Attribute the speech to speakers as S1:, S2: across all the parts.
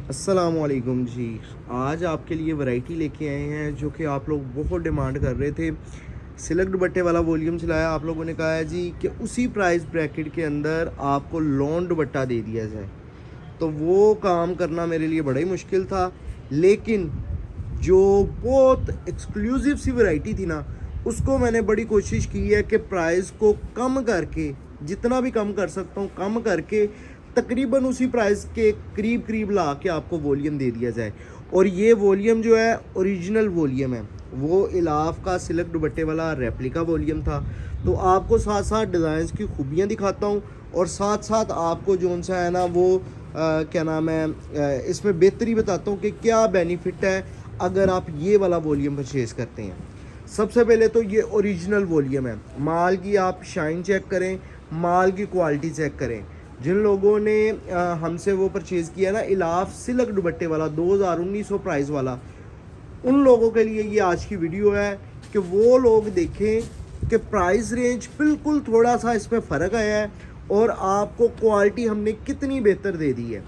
S1: अस्सलामुअलैकुम जी। आज आपके लिए वैरायटी लेके आए हैं जो कि आप लोग बहुत डिमांड कर रहे थे। सिल्क दुपट्टे वाला वॉल्यूम चलाया, आप लोगों ने कहा है जी कि उसी प्राइस ब्रैकेट के अंदर आपको लॉन दुपट्टा दे दिया जाए। तो वो काम करना मेरे लिए बड़ा ही मुश्किल था, लेकिन जो बहुत एक्सक्लूसिव सी वैरायटी थी ना, उसको मैंने बड़ी कोशिश की है कि प्राइस को कम करके, जितना भी कम कर सकता हूँ कम करके, तकरीबन उसी प्राइस के करीब करीब ला के आपको वॉल्यूम दे दिया जाए। और ये वॉल्यूम जो है ओरिजिनल वॉल्यूम है, वो इलाफ का सिल्क दुपट्टे वाला रेप्लिका वॉल्यूम था। तो आपको साथ साथ डिज़ाइंस की खूबियाँ दिखाता हूँ और साथ साथ आपको जो सा है ना वो क्या नाम है, इसमें बेहतरी बताता हूँ कि क्या बेनिफिट है अगर आप ये वाला वॉल्यूम परचेज़ करते हैं। सबसे पहले तो ये ओरिजिनल वॉल्यूम है। माल की आप शाइन चेक करें, माल की क्वालिटी चेक करें। जिन लोगों ने हमसे वो परचेज़ किया ना इलाफ सिल्क दुपट्टे वाला 2019 प्राइस वाला, उन लोगों के लिए ये आज की वीडियो है कि वो लोग देखें कि प्राइस रेंज बिल्कुल थोड़ा सा इसमें फ़र्क आया है और आपको क्वालिटी हमने कितनी बेहतर दे दी है।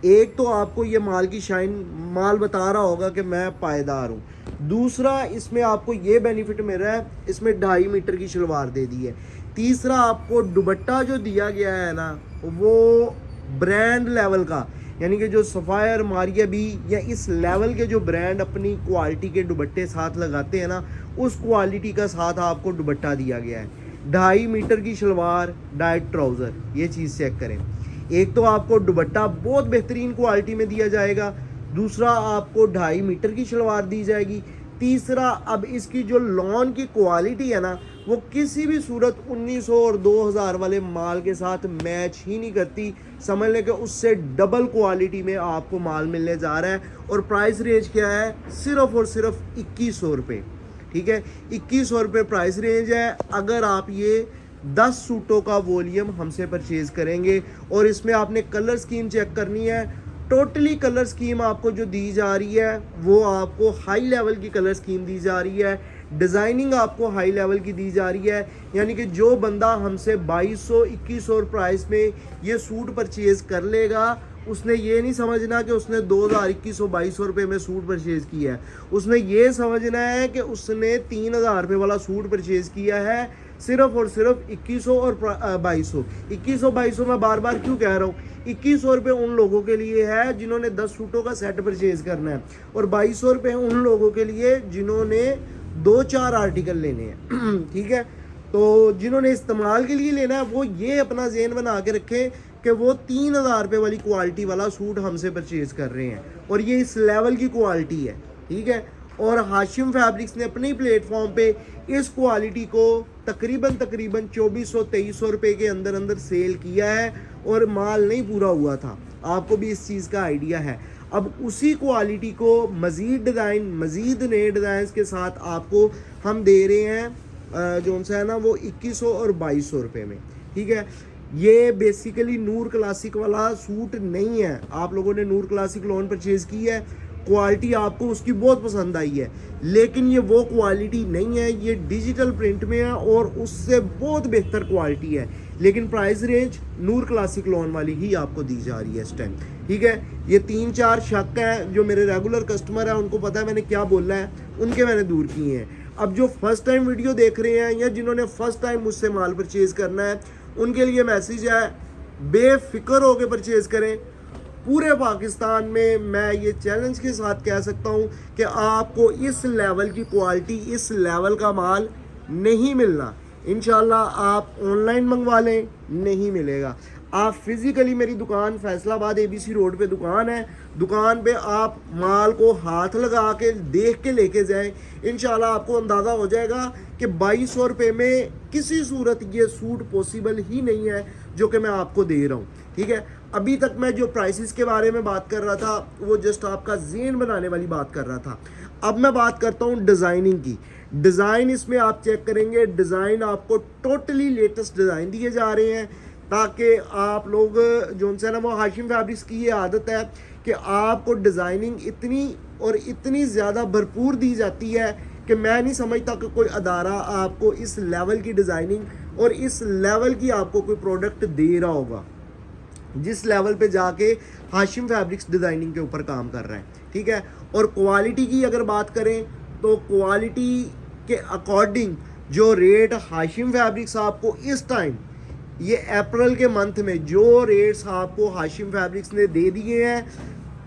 S1: एक तो आपको ये माल की शाइन, माल बता रहा होगा कि मैं पायदार हूँ। दूसरा, इसमें आपको ये बेनिफिट मिल रहा है, इसमें 2.5 मीटर की शलवार दे दी है। तीसरा, आपको दुपट्टा जो दिया गया है ना वो ब्रांड लेवल का, यानी कि जो सफ़ायर, मारिया बी या इस लेवल के जो ब्रांड अपनी क्वालिटी के दुपट्टे साथ लगाते हैं ना, उस क्वालिटी का साथ आपको दुपट्टा दिया गया है। 2.5 मीटर की शलवार, डाइट ट्राउज़र, ये चीज़ चेक करें। एक तो आपको दुपट्टा बहुत बेहतरीन क्वालिटी में दिया जाएगा, दूसरा आपको 2.5 मीटर की शलवार दी जाएगी, तीसरा अब इसकी जो लॉन की क्वालिटी है ना वो किसी भी सूरत 1900 और 2000 वाले माल के साथ मैच ही नहीं करती। समझ लें कि उससे डबल क्वालिटी में आपको माल मिलने जा रहा है। और प्राइस रेंज क्या है, सिर्फ और सिर्फ 2100 रुपये। ठीक है, 2100 रुपये प्राइस रेंज है अगर आप ये 10 सूटों का वॉल्यूम हमसे परचेज़ करेंगे। और इसमें आपने कलर स्कीम चेक करनी है। टोटली कलर स्कीम आपको जो दी जा रही है वो आपको हाई लेवल की कलर स्कीम दी जा रही है। डिज़ाइनिंग आपको हाई लेवल की दी जा रही है। यानी कि जो बंदा हमसे 2200-2100 प्राइस में ये सूट परचेज़ कर लेगा, उसने ये नहीं समझना कि उसने 2000-2100-2200 रुपये में सूट परचेज़ किया है। उसने ये समझना है कि उसने 3000 रुपये वाला सूट परचेज़ किया है, सिर्फ और सिर्फ 2100 और 2200। 2100-2200 मैं बार बार क्यों कह रहा हूँ, 2100 रुपये उन लोगों के लिए है जिन्होंने 10 सूटों का सेट परचेज़ करना है, और 2200 रुपये उन लोगों के लिए जिन्होंने 2-4 आर्टिकल लेने हैं। ठीक है, तो जिन्होंने इस्तेमाल के लिए लेना है वो ये अपना ज़हन बना के रखें कि वो 3000 रुपये वाली क्वालिटी वाला सूट हमसे परचेज़ कर रहे हैं और ये इस लेवल की क्वालिटी है। ठीक है, और हाशिम फैब्रिक्स ने अपने प्लेटफॉर्म पे इस क्वालिटी को तकरीबन 2400-2300 रुपये के अंदर अंदर सेल किया है और माल नहीं पूरा हुआ था। आपको भी इस चीज़ का आइडिया है। अब उसी क्वालिटी को मज़ीद डिज़ाइन, मज़ीद नए डिज़ाइन के साथ आपको हम दे रहे हैं जो सा है ना वो 2100 और 2200 रुपये में। ठीक है, ये बेसिकली नूर क्लासिक वाला सूट नहीं है। आप लोगों ने नूर क्लासिक लोन परचेज़ की है, क्वालिटी आपको उसकी बहुत पसंद आई है, लेकिन ये वो क्वालिटी नहीं है। ये डिजिटल प्रिंट में है और उससे बहुत बेहतर क्वालिटी है, लेकिन प्राइस रेंज नूर क्लासिक लोन वाली ही आपको दी जा रही है इस टाइम। ठीक है, ये 3-4 शक हैं जो मेरे रेगुलर कस्टमर हैं, उनको पता है मैंने क्या बोलना है, उनके मैंने दूर किए हैं। अब जो फर्स्ट टाइम वीडियो देख रहे हैं या जिन्होंने फर्स्ट टाइम मुझसे माल परचेज़ करना है, उनके लिए मैसेज है, बेफिक्र होकर परचेज़ करें। पूरे पाकिस्तान में मैं ये चैलेंज के साथ कह सकता हूँ कि आपको इस लेवल की क्वालिटी, इस लेवल का माल नहीं मिलना। इंशाल्लाह आप ऑनलाइन मंगवा लें, नहीं मिलेगा। आप फिज़िकली, मेरी दुकान फैसलाबाद ABC रोड पे दुकान है, दुकान पे आप माल को हाथ लगा के देख के लेके जाएं। इंशाल्लाह आपको अंदाज़ा हो जाएगा कि 2200 रुपये में किसी सूरत ये सूट पॉसिबल ही नहीं है जो कि मैं आपको दे रहा हूँ। ठीक है, अभी तक मैं जो प्राइसेस के बारे में बात कर रहा था वो जस्ट आपका ज़हन बनाने वाली बात कर रहा था। अब मैं बात करता हूँ डिज़ाइनिंग की। डिज़ाइन इसमें आप चेक करेंगे, डिज़ाइन आपको टोटली लेटेस्ट डिज़ाइन दिए जा रहे हैं ताकि आप लोग जो है ना वो हाशिम फैब्रिक्स की ये आदत है कि आपको डिज़ाइनिंग इतनी और इतनी ज़्यादा भरपूर दी जाती है कि मैं नहीं समझता कि कोई अदारा आपको इस लेवल की डिज़ाइनिंग और इस लेवल की आपको कोई प्रोडक्ट दे रहा होगा। जिस लेवल पे जाके हाशिम फैब्रिक्स डिज़ाइनिंग के ऊपर काम कर रहा है, ठीक है। और क्वालिटी की अगर बात करें तो क्वालिटी के अकॉर्डिंग जो रेट हाशिम फैब्रिक्स आपको इस टाइम ये अप्रैल के मंथ में जो रेट्स आपको हाशिम फैब्रिक्स ने दे दिए हैं,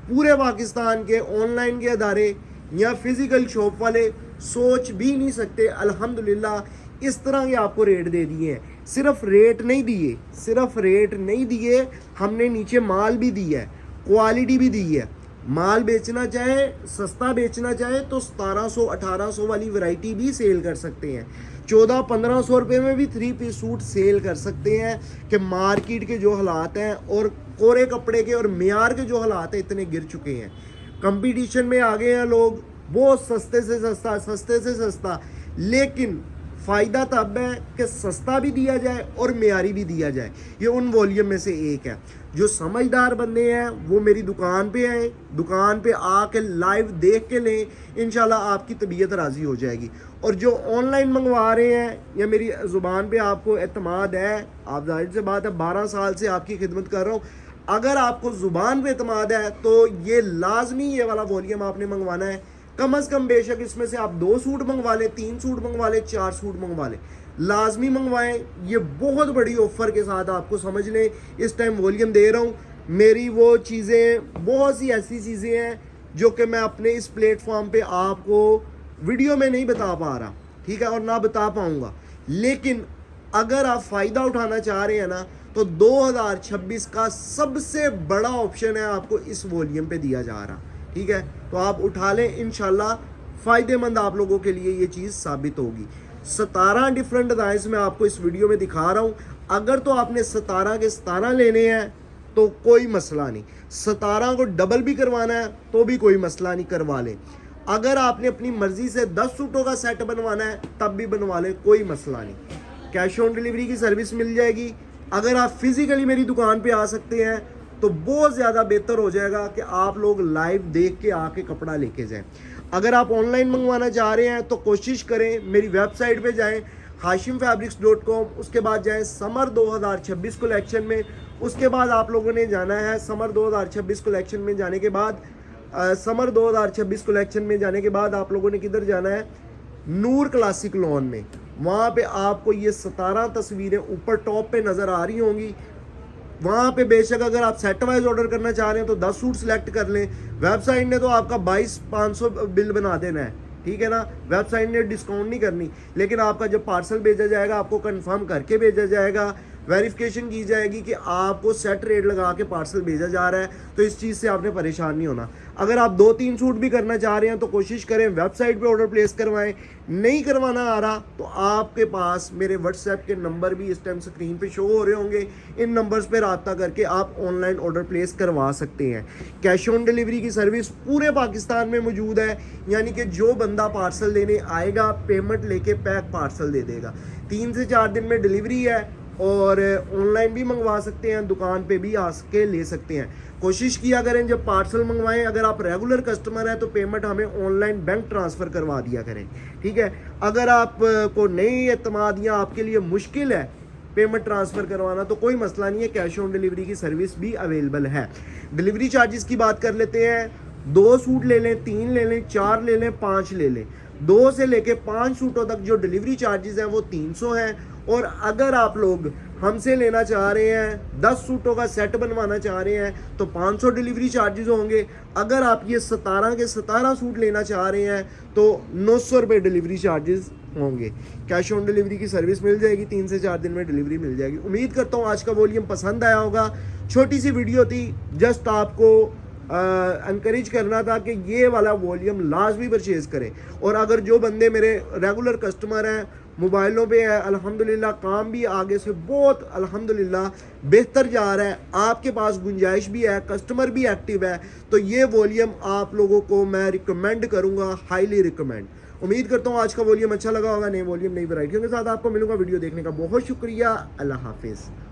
S1: पूरे पाकिस्तान के ऑनलाइन के अदारे या फिज़िकल शॉप वाले सोच भी नहीं सकते। अल्हम्दुलिल्लाह इस तरह के आपको रेट दे दिए हैं। सिर्फ रेट नहीं दिए, हमने नीचे माल भी दिया है, क्वालिटी भी दी है। माल बेचना चाहे, सस्ता बेचना चाहे तो 1700-1800 वाली वैरायटी भी सेल कर सकते हैं। 1400-1500 रुपये में भी 3 पीस सूट सेल कर सकते हैं कि मार्केट के जो हालात हैं और कोरे कपड़े के और मियार के जो हालात हैं इतने गिर चुके हैं। कंपटीशन में आ गए हैं लोग, बहुत सस्ते से सस्ता, लेकिन फ़ायदा तब है कि सस्ता भी दिया जाए और मियारी भी दिया जाए। ये उन वॉल्यूम में से एक है। जो समझदार बंदे हैं वो मेरी दुकान पे आए, दुकान पे आके लाइव देख के लें, इंशाल्लाह आपकी तबीयत राज़ी हो जाएगी। और जो ऑनलाइन मंगवा रहे हैं या मेरी ज़ुबान पे आपको एतमाद है, आप जाहिर सी बात है 12 साल से आपकी खिदमत कर रहा हूँ, अगर आपको ज़ुबान पे एतमाद है तो ये लाजमी ये वाला वॉल्यूम आपने मंगवाना है। कम से कम बेशक इसमें से आप 2 सूट मंगवा लें, 3 सूट मंगवा लें, 4 सूट मंगवा लें, लाजमी मंगवाएं। ये बहुत बड़ी ऑफ़र के साथ आपको समझ लें इस टाइम वॉल्यूम दे रहा हूँ। मेरी वो चीज़ें, बहुत सी ऐसी चीज़ें हैं जो कि मैं अपने इस प्लेटफॉर्म पे आपको वीडियो में नहीं बता पा रहा, ठीक है, और ना बता पाऊँगा। लेकिन अगर आप फ़ायदा उठाना चाह रहे हैं ना तो 2026 का सबसे बड़ा ऑप्शन है आपको इस वॉल्यूम पे दिया जा रहा, ठीक है। तो आप उठा लें, इंशाल्लाह फ़ायदेमंद आप लोगों के लिए ये चीज़ साबित होगी। 17 डिफरेंट डिज़ाइंस मैं आपको इस वीडियो में दिखा रहा हूँ। अगर तो आपने 17 के 17 लेने हैं तो कोई मसला नहीं, 17 को डबल भी करवाना है तो भी कोई मसला नहीं, करवा लें। अगर आपने अपनी मर्ज़ी से 10 सूटों का सेट बनवाना है तब भी बनवा लें, कोई मसला नहीं। कैश ऑन डिलीवरी की सर्विस मिल जाएगी। अगर आप फिज़िकली मेरी दुकान पे आ सकते हैं तो बहुत ज़्यादा बेहतर हो जाएगा कि आप लोग लाइव देख के आके कपड़ा लेके जाएं। अगर आप ऑनलाइन मंगवाना चाह रहे हैं तो कोशिश करें, मेरी वेबसाइट पे जाएं hashimfabrics.com, उसके बाद जाएं समर 2026 कलेक्शन में। उसके बाद आप लोगों ने जाना है समर 2026 कलेक्शन में जाने के बाद समर 2026 कलेक्शन में जाने के बाद आप लोगों ने किधर जाना है, नूर क्लासिक लॉन में। वहाँ पे आपको ये 17 तस्वीरें ऊपर टॉप पे नज़र आ रही होंगी। वहाँ पे बेशक अगर आप सेट वाइज ऑर्डर करना चाह रहे हैं तो 10 सूट सेलेक्ट कर लें। वेबसाइट ने तो आपका 22,500 बिल बना देना है, ठीक है ना, वेबसाइट ने डिस्काउंट नहीं करनी। लेकिन आपका जब पार्सल भेजा जाएगा आपको कंफर्म करके भेजा जाएगा, वेरिफिकेशन की जाएगी कि आपको सेट रेट लगा के पार्सल भेजा जा रहा है, तो इस चीज़ से आपने परेशान नहीं होना। अगर आप 2-3 सूट भी करना चाह रहे हैं तो कोशिश करें वेबसाइट पे ऑर्डर प्लेस करवाएं। नहीं करवाना आ रहा तो आपके पास मेरे व्हाट्सएप के नंबर भी इस टाइम स्क्रीन पे शो हो रहे होंगे, इन नंबर्स पे रब्ता करके आप ऑनलाइन ऑर्डर प्लेस करवा सकते हैं। कैश ऑन डिलीवरी की सर्विस पूरे पाकिस्तान में मौजूद है, यानी कि जो बंदा पार्सल लेने आएगा पेमेंट लेके पैक पार्सल दे देगा। 3 से 4 दिन में डिलीवरी है और ऑनलाइन भी मंगवा सकते हैं, दुकान पे भी आ के ले सकते हैं। कोशिश किया करें जब पार्सल मंगवाएं, अगर आप रेगुलर कस्टमर हैं तो पेमेंट हमें ऑनलाइन बैंक ट्रांसफ़र करवा दिया करें, ठीक है। अगर आप को नहीं एतमाद या आपके लिए मुश्किल है पेमेंट ट्रांसफ़र करवाना तो कोई मसला नहीं है, कैश ऑन डिलीवरी की सर्विस भी अवेलेबल है। डिलीवरी चार्जेस की बात कर लेते हैं। 2 सूट ले लें, 3 ले लें, 4 ले लें, 5 ले लें, 2 से लेके 5 सूटों तक जो डिलीवरी चार्जेस हैं वो 300 हैं। और अगर आप लोग हमसे लेना चाह रहे हैं, 10 सूटों का सेट बनवाना चाह रहे हैं तो 500 डिलीवरी चार्जेस होंगे। अगर आप ये 17 के 17 सूट लेना चाह रहे हैं तो 900 रुपये डिलीवरी चार्जेस होंगे। कैश ऑन डिलीवरी की सर्विस मिल जाएगी, 3 से 4 दिन में डिलीवरी मिल जाएगी। उम्मीद करता हूँ आज का वॉल्यूम पसंद आया होगा। छोटी सी वीडियो थी, जस्ट आपको इनकरेज करना था कि ये वाला वॉल्यूम लाजमी परचेज़ करें। और अगर जो बंदे मेरे रेगुलर कस्टमर हैं, मोबाइलों पे है, अल्हम्दुलिल्लाह काम भी आगे से बहुत अल्हम्दुलिल्लाह बेहतर जा रहा है, आपके पास गुंजाइश भी है, कस्टमर भी एक्टिव है, तो ये वॉल्यूम आप लोगों को मैं रिकमेंड करूँगा, हाईली रिकमेंड। उम्मीद करता हूँ आज का वॉल्यूम अच्छा लगा होगा। नए वॉल्यूम नई वैरायटियों के साथ आपको मिलूंगा। वीडियो देखने का बहुत शुक्रिया। अल्लाह हाफिज़।